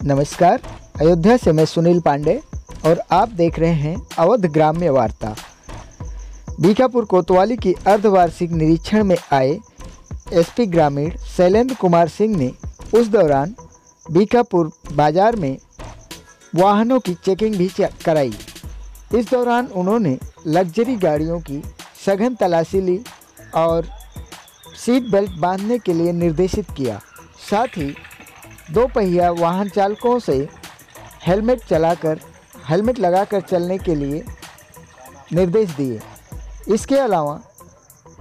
नमस्कार, अयोध्या से मैं सुनील पांडे और आप देख रहे हैं अवध ग्राम्य वार्ता। बीकापुर कोतवाली की अर्धवार्षिक निरीक्षण में आए एसपी ग्रामीण शैलेंद्र कुमार सिंह ने उस दौरान बीकापुर बाजार में वाहनों की चेकिंग भी कराई। इस दौरान उन्होंने लग्जरी गाड़ियों की सघन तलाशी ली और सीट बेल्ट बांधने के लिए निर्देशित किया। साथ ही दो पहिया वाहन चालकों से हेलमेट लगाकर चलने के लिए निर्देश दिए। इसके अलावा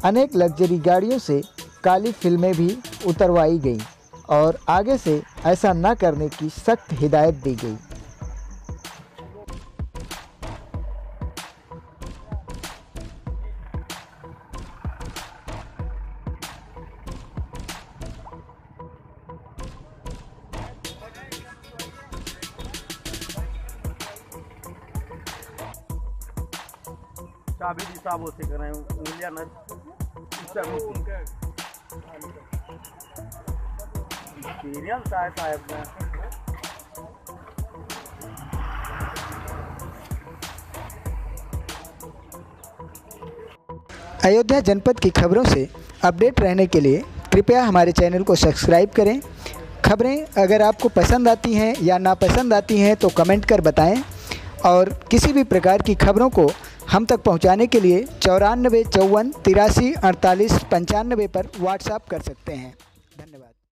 अनेक लग्जरी गाड़ियों से काली फिल्में भी उतरवाई गई और आगे से ऐसा न करने की सख्त हिदायत दी गई। चाबी हिसाबों से कर रहे हैं, उंगलियां न एक्सपीरियंस आया साहब में। अयोध्या जनपद की खबरों से अपडेट रहने के लिए कृपया हमारे चैनल को सब्सक्राइब करें। खबरें अगर आपको पसंद आती हैं या नापसंद आती हैं तो कमेंट कर बताएं और किसी भी प्रकार की खबरों को हम तक पहुंचाने के लिए 94 54 83 48 95 पर व्हाट्सएप कर सकते हैं। धन्यवाद।